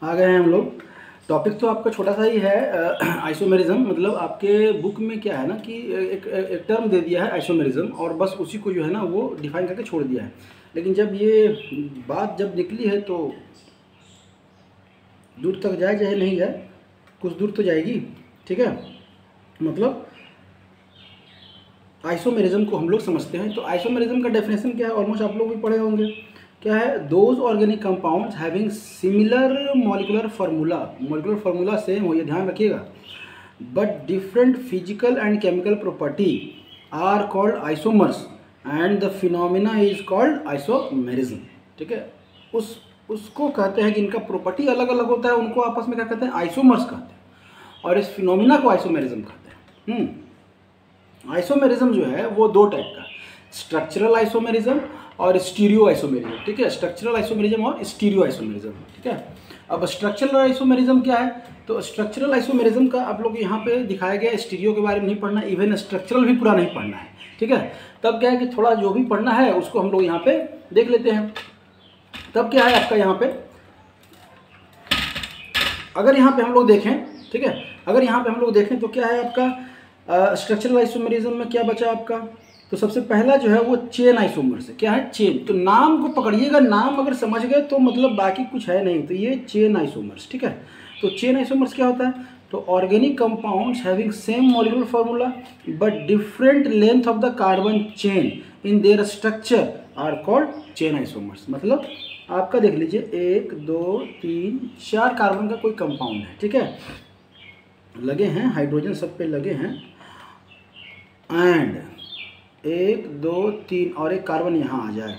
आ गए हैं हम लोग। टॉपिक तो आपका छोटा सा ही है, आइसोमेरिज्म। मतलब आपके बुक में क्या है ना कि एक टर्म दे दिया है आइसोमेरिज्म, और बस उसी को जो है ना वो डिफाइन करके छोड़ दिया है। लेकिन जब ये बात जब निकली है तो दूर तक जाए चाहे नहीं जाए, कुछ दूर तो जाएगी। ठीक है, मतलब आइसोमेरिज्म को हम लोग समझते हैं। तो आइसोमेरिज्म का डेफिनेशन क्या है, ऑलमोस्ट आप लोग भी पढ़े होंगे। क्या है? Those organic compounds having similar molecular formula, molecular formula same हो, ये ध्यान रखिएगा, but different physical and chemical property are called isomers and the phenomena is called isomerism. ठीक है, उसको कहते हैं जिनका प्रॉपर्टी अलग अलग होता है, उनको आपस में क्या कहते हैं? आइसोमर्स कहते हैं, और इस फिनोमिना को आइसोमेरिज्म कहते हैं। आइसोमेरिज्म जो है वो दो टाइप का, स्ट्रक्चरल आइसोमेरिज्म और स्टीरियो आइसोमेरिज्म। ठीक है, स्ट्रक्चरल आइसोमेरिज्म और स्टीरियो आइसोमेरिज्म। ठीक है, अब स्ट्रक्चरल आइसोमेरिज्म क्या है? तो स्ट्रक्चरल आइसोमेरिज्म का आप लोग यहाँ पे दिखाया गया, स्टीरियो के बारे में नहीं पढ़ना, इवन स्ट्रक्चरल भी पूरा नहीं पढ़ना है। ठीक है, तब क्या है कि थोड़ा जो भी पढ़ना है उसको हम लोग यहाँ पे देख लेते हैं। तब क्या है आपका यहाँ पे, अगर यहाँ पे हम लोग देखें, ठीक है, अगर यहाँ पे हम लोग देखें तो क्या है आपका स्ट्रक्चरल आइसोमेरिज्म में क्या बचा आपका? तो सबसे पहला जो है वो चेन आइसोमर्स है। क्या है? चेन। तो नाम को पकड़िएगा, नाम अगर समझ गए तो मतलब बाकी कुछ है नहीं, तो ये चेन आइसोमर्स। ठीक है, तो चेन आइसोमर्स क्या होता है? तो organic compounds having same molecular formula but different length of the carbon chain in their structure are called chain isomers. मतलब आपका देख लीजिए, 1 2 3 4 कार्बन का कोई कंपाउंड है। ठीक है, लगे हैं, हाइड्रोजन सब पे लगे हैं, एंड 1 2 3 और एक कार्बन यहाँ आ जाए।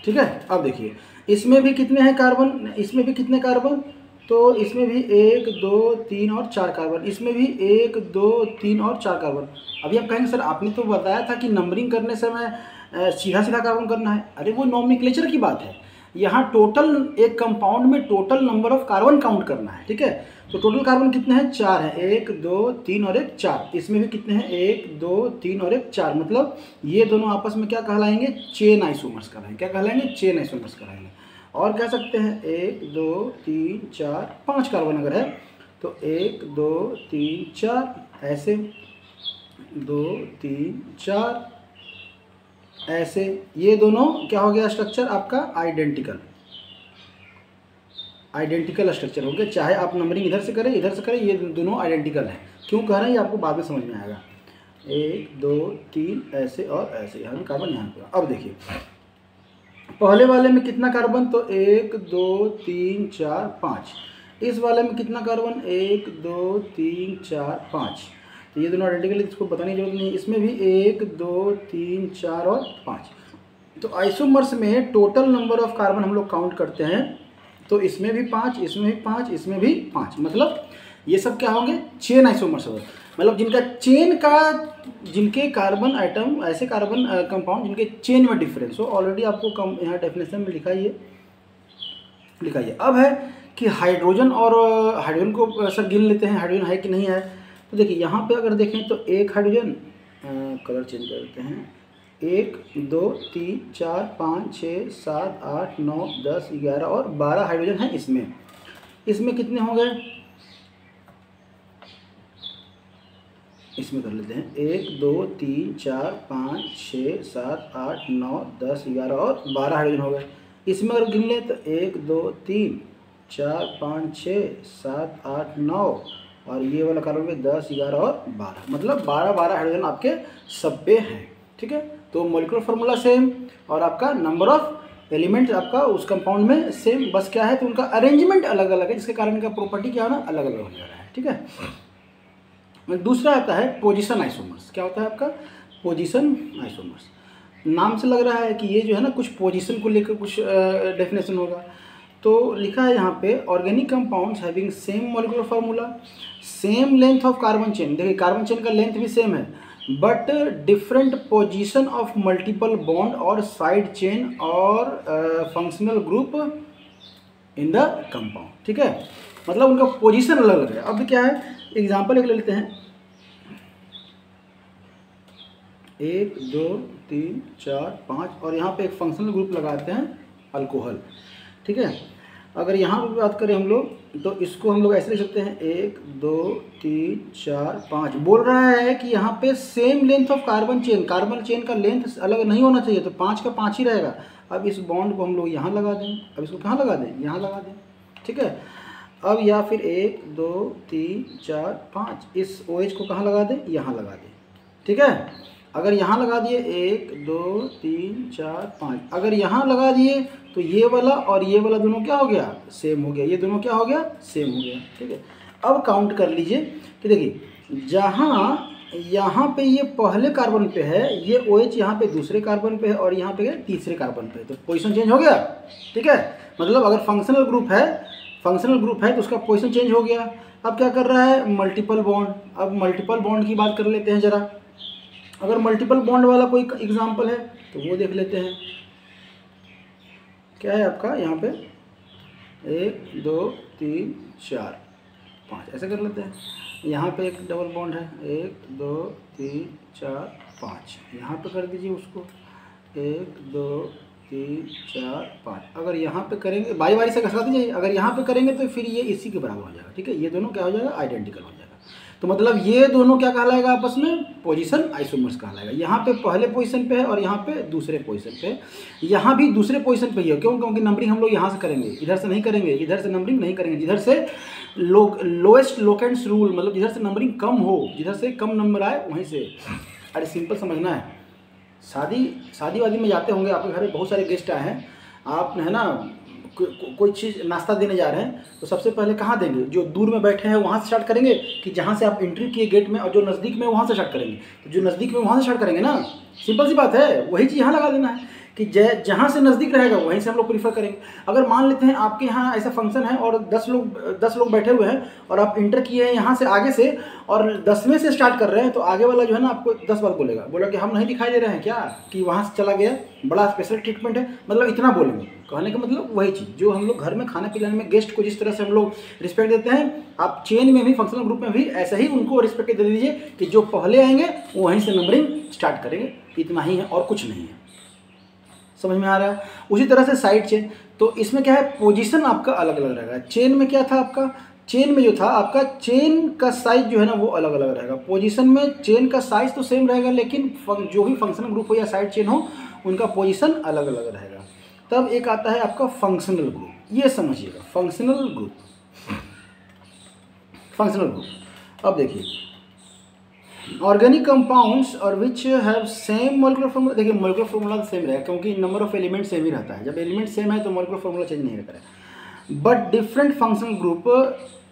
ठीक है, अब देखिए इसमें भी कितने हैं कार्बन, इसमें भी कितने कार्बन? तो इसमें भी 1 2 3 और 4 कार्बन, इसमें भी 1 2 3 और 4 कार्बन। अभी आप कहेंगे सर आपने तो बताया था कि नंबरिंग करने से मैं सीधा सीधा कार्बन करना है। अरे वो नोमेनक्लेचर की बात है, यहाँ टोटल एक कंपाउंड में total number of carbon count करना है। ठीक है, तो टोटल कार्बन कितने हैं? 4 है, 1 2 3 और एक 4। इसमें भी कितने हैं? 1 2 3 और एक 4। मतलब ये दोनों आपस में क्या कहलाएंगे? चेन आइसोमर्स कहलाएंगे। क्या कहलाएंगे? चेन आइसोमर्स कहलाएंगे। और कह सकते हैं 1 2 3 4 5 कार्बन अगर है तो 1 2 3 4 ऐसे, 2 3 4 ऐसे। ये दोनों क्या हो गया? स्ट्रक्चर आपका आइडेंटिकल, आइडेंटिकल स्ट्रक्चर हो गया। चाहे आप नंबरिंग इधर से करें इधर से करें, ये दोनों आइडेंटिकल है। क्यों कह रहे हैं ये आपको बाद में समझ में आएगा। 1 2 3 ऐसे और ऐसे, यहाँ कार्बन यहाँ पे। अब देखिए पहले वाले में कितना कार्बन? तो 1 2 3 4 5। इस वाले में कितना कार्बन? 1 2 3 4 5। तो ये दोनों आइडेंटिकल, इसको बताने की जरूरत नहीं। इसमें भी 1 2 3 4 और 5। तो आइसोमर्स में टोटल नंबर ऑफ कार्बन हम लोग काउंट करते हैं, तो इसमें भी 5, इसमें भी 5, इसमें भी 5। मतलब ये सब क्या होंगे? चेन आइसोमर्स होंगे। मतलब जिनका चेन का, जिनके कार्बन आइटम, ऐसे कार्बन कंपाउंड जिनके चेन में डिफरेंस हो। ऑलरेडी आपको यहाँ डेफिनेशन में लिखा ही है। अब है कि हाइड्रोजन, और हाइड्रोजन को सर गिन लेते हैं, हाइड्रोजन है कि नहीं है। तो देखिए यहाँ पे अगर देखें तो एक हाइड्रोजन, कलर चेंज कर देते हैं, 1 2 3 4 5 6 7 8 9 10 11 और 12 हाइड्रोजन है इसमें। इसमें कितने हो गए? इसमें कर लेते हैं 1 2 3 4 5 6 7 8 9 10 11 और 12 हाइड्रोजन हो गए। इसमें अगर गिन लें तो 1 2 3 4 5 6 7 8 9 और ये वाला कार्बन में 10 11 और 12। मतलब 12 हाइड्रोजन आपके सब पे हैं। ठीक है, तो मॉलिक्यूलर फार्मूला सेम और आपका नंबर ऑफ एलिमेंट आपका उस कंपाउंड में सेम, बस क्या है तो उनका अरेंजमेंट अलग अलग है, जिसके कारण इनका प्रॉपर्टी क्या है ना अलग अलग हो जा रहा है। ठीक है, दूसरा आता है पोजीशन आइसोमर्स। क्या होता है आपका? Position isomers. नाम से लग रहा है कि ये जो है ना कुछ पोजीशन को लेकर कुछ डेफिनेशन होगा। तो लिखा है यहाँ पे organic compounds having same molecular formula, same length of carbon chain. देखिए कार्बन चेन का लेंथ भी सेम है, but different position of multiple bond और साइड चेन और functional group in the compound. ठीक है, मतलब उनका पोजीशन अलग अलग है। अब क्या है, एग्जाम्पल एक ले लेते हैं, 1 2 3 4 5 और यहाँ पे एक फंक्शनल ग्रुप लगाते हैं अल्कोहल, ठीक है। अगर यहाँ पर बात करें हम लोग तो इसको हम लोग ऐसे लिख सकते हैं 1 2 3 4 5। बोल रहा है कि यहाँ पे same length of carbon chain का लेंथ अलग नहीं होना चाहिए, तो 5 का 5 ही रहेगा। अब इस बॉन्ड को हम लोग यहाँ लगा दें, अब इसको कहाँ लगा दें, यहाँ लगा दें, ठीक है। अब या फिर 1 2 3 4 5 इस OH को कहाँ लगा दें, यहाँ लगा दें, ठीक है। अगर यहाँ लगा दिए 1 2 3 4 5, अगर यहाँ लगा दिए तो ये वाला और ये वाला दोनों क्या हो गया, सेम हो गया, ये दोनों क्या हो गया, सेम हो गया, ठीक है। अब काउंट कर लीजिए कि देखिए जहाँ यहाँ पे ये पहले कार्बन पे है, ये OH यहाँ पे दूसरे कार्बन पे है और यहाँ पे तीसरे कार्बन पे है, तो पोजीशन चेंज हो गया, ठीक है। मतलब अगर फंक्शनल ग्रुप है तो उसका पोजीशन चेंज हो गया। अब क्या कर रहा है, मल्टीपल बॉन्ड। अब मल्टीपल बॉन्ड की बात कर लेते हैं ज़रा। अगर मल्टीपल बॉन्ड वाला कोई एग्जांपल है तो वो देख लेते हैं। क्या है आपका यहाँ पे 1 2 3 4 5 ऐसे कर लेते हैं। यहाँ पे एक डबल बॉन्ड है 1 2 3 4 5, यहाँ पे कर दीजिए उसको 1 2 3 4 5। अगर यहाँ पे करेंगे बारी बारी से घसा दीजिए, अगर यहाँ पे करेंगे तो फिर ये इसी के बराबर हो जाएगा, ठीक है। ये दोनों क्या हो जाएगा, आइडेंटिकल हो जाएगा। तो मतलब ये दोनों क्या कहलाएगा आपस में, पोजीशन आइसोमर्स कहलाएगा। यहाँ पे पहले पोजीशन पे है और यहाँ पे दूसरे पोजीशन पे है। यहाँ भी दूसरे पोजीशन पे ही है, क्यों, क्योंकि नंबरिंग हम लोग यहाँ से करेंगे, इधर से नहीं करेंगे, इधर से नंबरिंग नहीं करेंगे। जिधर से लोएस्ट लोकेंट्स रूल, मतलब जिधर से नंबरिंग कम हो, जिधर से कम नंबर आए वहीं से। अरे सिंपल समझना है, शादी वादी में जाते होंगे, आपके घर में बहुत सारे गेस्ट आए हैं, आप है ना कोई चीज़ नाश्ता देने जा रहे हैं, तो सबसे पहले कहाँ देंगे, जो दूर में बैठे हैं वहाँ से स्टार्ट करेंगे कि जहाँ से आप एंट्री किए गेट में, और जो नज़दीक में वहाँ से स्टार्ट करेंगे। तो जो नज़दीक में वहाँ से स्टार्ट करेंगे ना, सिंपल सी बात है, वही चीज़ यहाँ लगा देना है कि जहाँ से नज़दीक रहेगा वहीं से हम लोग प्रीफर करेंगे। अगर मान लेते हैं आपके यहाँ ऐसा फंक्शन है और 10 लोग बैठे हुए हैं और आप इंटर किए हैं यहाँ से आगे से और 10वें से स्टार्ट कर रहे हैं, तो आगे वाला जो है ना आपको 10 बार बोला कि हम नहीं दिखाई दे रहे हैं क्या, कि वहाँ से चला गया, बड़ा स्पेशल ट्रीटमेंट है, मतलब इतना बोलेंगे। कहने का मतलब वही चीज़ जो हम लोग घर में खाने पिलाने में गेस्ट को जिस तरह से हम लोग रिस्पेक्ट देते हैं, आप चेन में भी, फंक्शनल ग्रुप में भी ऐसे ही उनको रिस्पेक्ट दे दीजिए कि जो पहले आएंगे वो वहीं से नंबरिंग स्टार्ट करेंगे। इतना ही है और कुछ नहीं है। समझ में आ रहा है। उसी तरह से साइड चेन, तो इसमें क्या है, पोजीशन आपका अलग अलग रहेगा। चेन में क्या था आपका, चेन में जो था आपका चेन का साइज जो है ना वो अलग अलग रहेगा। पोजीशन में चेन का साइज तो सेम रहेगा, लेकिन जो भी फंक्शनल ग्रुप हो या साइड चेन हो उनका पोजीशन अलग अलग रहेगा। तब एक आता है आपका फंक्शनल ग्रुप, ये समझिएगा, फंक्शनल ग्रुप। अब देखिए ऑर्गेनिक कंपाउंड्स और which have same molecular formula. देखिए मोलिकुलर फॉर्मूला सेम रहेगा क्योंकि नंबर ऑफ एलिमेंट सेम ही रहता है। जब एलिमेंट सेम है तो मोलिकुलर फॉर्मूला चेंज नहीं रहता है। But different functional group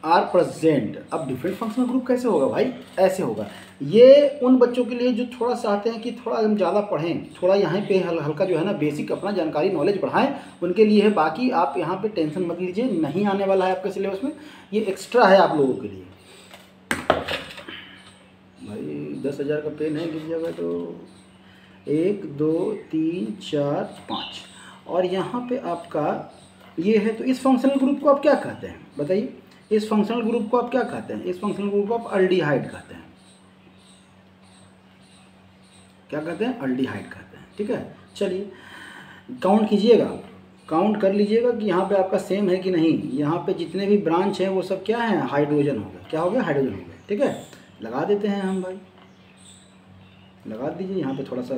are present. अब डिफरेंट फंक्शनल ग्रुप कैसे होगा भाई, ऐसे होगा। ये उन बच्चों के लिए जो थोड़ा चाहते हैं कि थोड़ा हम ज़्यादा पढ़ें, थोड़ा यहाँ पे हल्का जो है ना बेसिक अपना जानकारी नॉलेज बढ़ाएं, उनके लिए है। बाकी आप यहाँ पे टेंशन मत लीजिए, नहीं आने वाला है आपके सिलेबस में, ये एक्स्ट्रा है आप लोगों के लिए। भाई 10,000 का पेन है, गिर जाएगा तो 1 2 3 4 5। और यहाँ पे आपका ये है, तो इस फंक्शनल ग्रुप को आप क्या कहते हैं बताइए, इस फंक्शनल ग्रुप को आप क्या कहते हैं, इस फंक्शनल ग्रुप को आप अल्डिहाइड कहते हैं। क्या कहते हैं, अल्डिहाइड कहते हैं, ठीक है। चलिए काउंट कीजिएगा, काउंट कर लीजिएगा कि यहाँ पे आपका सेम है कि नहीं। यहाँ पे जितने भी ब्रांच हैं वो सब क्या हैं, हाइड्रोजन हो गए। क्या हो गया, हाइड्रोजन हो गए, ठीक है। लगा देते हैं हम भाई, लगा दीजिए। यहाँ पे थोड़ा सा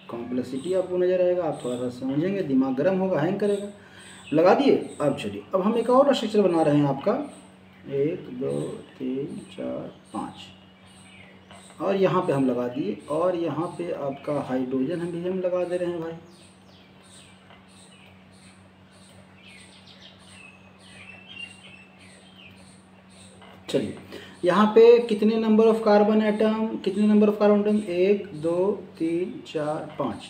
कॉम्प्लेक्सिटी आपको नज़र आएगा, आप थोड़ा सा समझेंगे, दिमाग गर्म होगा, हैंग करेगा। लगा दिए। अब चलिए, अब हम एक और स्ट्रक्चर बना रहे हैं आपका 1 2 3 4 5, और यहाँ पे हम लगा दिए, और यहाँ पे आपका हाइड्रोजन हम लगा दे रहे हैं भाई। चलिए यहाँ पे कितने नंबर ऑफ कार्बन एटम, कितने नंबर ऑफ कार्बन एटम, 1 2 3 4 5,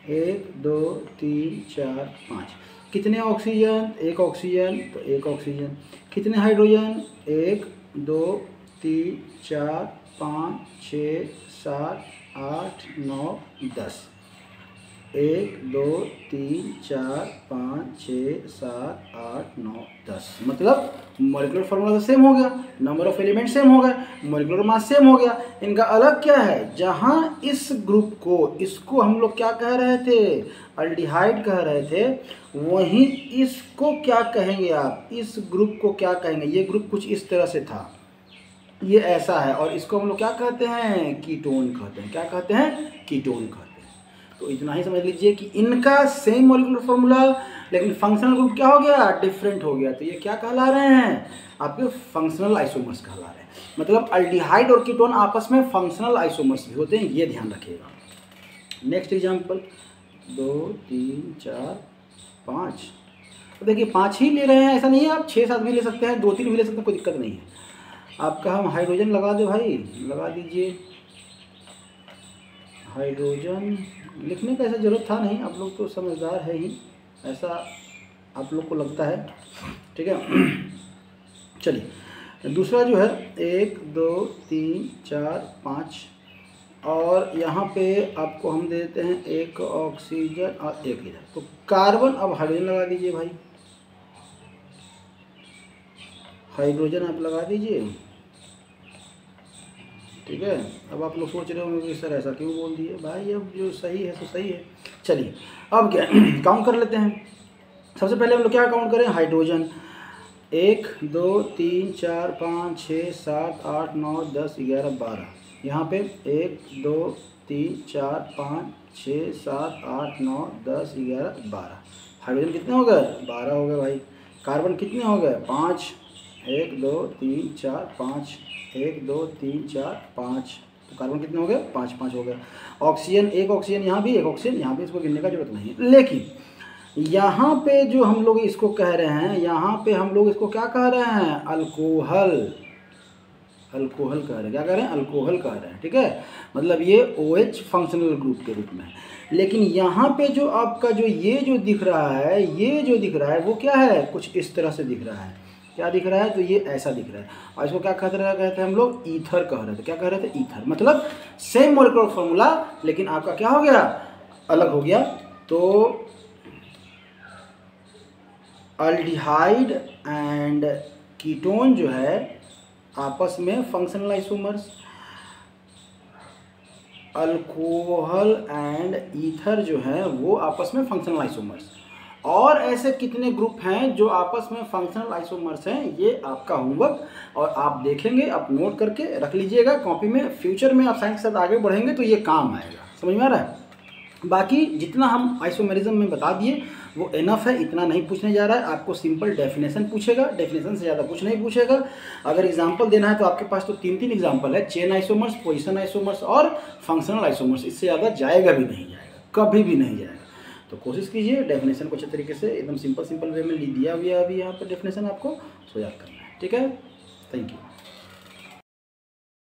1 2 3 4 5। कितने ऑक्सीजन, एक ऑक्सीजन, तो एक ऑक्सीजन। कितने हाइड्रोजन, 1 2 3 4 5 6 7 8 9 10। 1 2 3 4 5 6 7 8 9 10, मतलब मॉलिक्यूलर फार्मूला तो सेम हो गया, नंबर ऑफ एलिमेंट सेम हो गए, मॉलिक्यूलर मास सेम हो गया। इनका अलग क्या है, जहाँ इस ग्रुप को, इसको हम लोग क्या कह रहे थे, अल्डिहाइड कह रहे थे, वहीं इसको क्या कहेंगे आप, इस ग्रुप को क्या कहेंगे, ये ग्रुप कुछ इस तरह से था, ये ऐसा है, और इसको हम लोग क्या कहते हैं, कीटोन कहते हैं। क्या कहते हैं, कीटोन कहते हैं। तो इतना ही समझ लीजिए कि इनका सेम मॉलिक्यूलर फॉर्मूला, लेकिन फंक्शनल ग्रुप क्या हो गया, डिफरेंट हो गया। तो ये क्या कहला रहे हैं, आपके फंक्शनल आइसोमर्स कहला रहे हैं। मतलब अल्डिहाइड और कीटोन आपस में फंक्शनल आइसोमर्स भी होते हैं, ये ध्यान रखिएगा। नेक्स्ट एग्जाम्पल 2 3 4 5, तो देखिए 5 ही ले रहे हैं, ऐसा नहीं है, आप 6 7 भी ले सकते हैं, 2 3 भी ले सकते हैं, कोई दिक्कत नहीं है। आपका हम हाइड्रोजन लगा दो भाई, लगा दीजिए हाइड्रोजन। लिखने का ऐसा ज़रूरत था नहीं, आप लोग तो समझदार है ही, ऐसा आप लोग को लगता है, ठीक है। चलिए दूसरा जो है 1 2 3 4 5, और यहाँ पे आपको हम दे देते हैं एक ऑक्सीजन और एक इधर, तो कार्बन, अब हाइड्रोजन लगा दीजिए भाई, हाइड्रोजन आप लगा दीजिए, ठीक है। अब आप लोग सोच रहे होंगे कि सर ऐसा क्यों बोल दिए भाई, अब जो सही है तो सही है। चलिए अब क्या काउंट कर लेते हैं। सबसे पहले हम लोग क्या काउंट करें, हाइड्रोजन 1 2 3 4 5 6 7 8 9 10 11 12, यहाँ पे 1 2 3 4 5 6 7 8 9 10 11 12, हाइड्रोजन कितने हो गए, 12 हो गए भाई। कार्बन कितने हो गए, 5, 1 2 3 4 5, 1 2 3 4 5, तो कार्बन कितने हो गए, 5 5 हो गए। ऑक्सीजन, एक ऑक्सीजन यहाँ भी, एक ऑक्सीजन यहाँ भी, इसको गिनने का जरूरत नहीं है। लेकिन यहाँ पे जो हम लोग इसको कह रहे हैं, यहाँ पे हम लोग इसको क्या कह रहे हैं, अल्कोहल, अल्कोहल कह रहे हैं, क्या कह रहे हैं, अल्कोहल कह रहे हैं, ठीक है। मतलब ये OH फंक्शनल ग्रुप के रूप में है। लेकिन यहाँ पे जो आपका जो ये जो दिख रहा है, ये जो दिख रहा है वो क्या है, कुछ इस तरह से दिख रहा है। क्या दिख रहा है, तो ये ऐसा दिख रहा है, और इसको क्या कहते हैं हम लोग, ईथर कह रहे थे। क्या कह रहे थे, ईथर। मतलब सेम मॉलिक्यूलर फॉर्मूला, लेकिन आपका क्या हो गया, अलग हो गया। तो अल्डिहाइड एंड कीटोन जो है आपस में functional isomers, alcohol and ether जो है वो आपस में फंक्शनल आइसोमर्स। और ऐसे कितने ग्रुप हैं जो आपस में फंक्शनल आइसोमर्स हैं, ये आपका होमवर्क, और आप देखेंगे, आप नोट करके रख लीजिएगा कॉपी में। फ्यूचर में आप साइंस के साथ आगे बढ़ेंगे तो ये काम आएगा, समझ में आ रहा है। बाकी जितना हम आइसोमेरिज्म में बता दिए वो इनफ है, इतना नहीं पूछने जा रहा है। आपको सिंपल डेफिनेशन पूछेगा, डेफिनेशन से ज़्यादा कुछ नहीं पूछेगा। अगर एग्जांपल देना है तो आपके पास तो 3 एग्जांपल है, चेन आइसोमर्स, पोजीशन आइसोमर्स और फंक्शनल आइसोमर्स। इससे ज़्यादा जाएगा भी नहीं जाएगा, कभी भी नहीं जाएगा। तो कोशिश कीजिए डेफिनेशन को अच्छे तरीके से एकदम सिंपल वे में दिया हुआ अभी यहाँ पर डेफिनेशन आपको सो याद करना है, ठीक है। Thank you.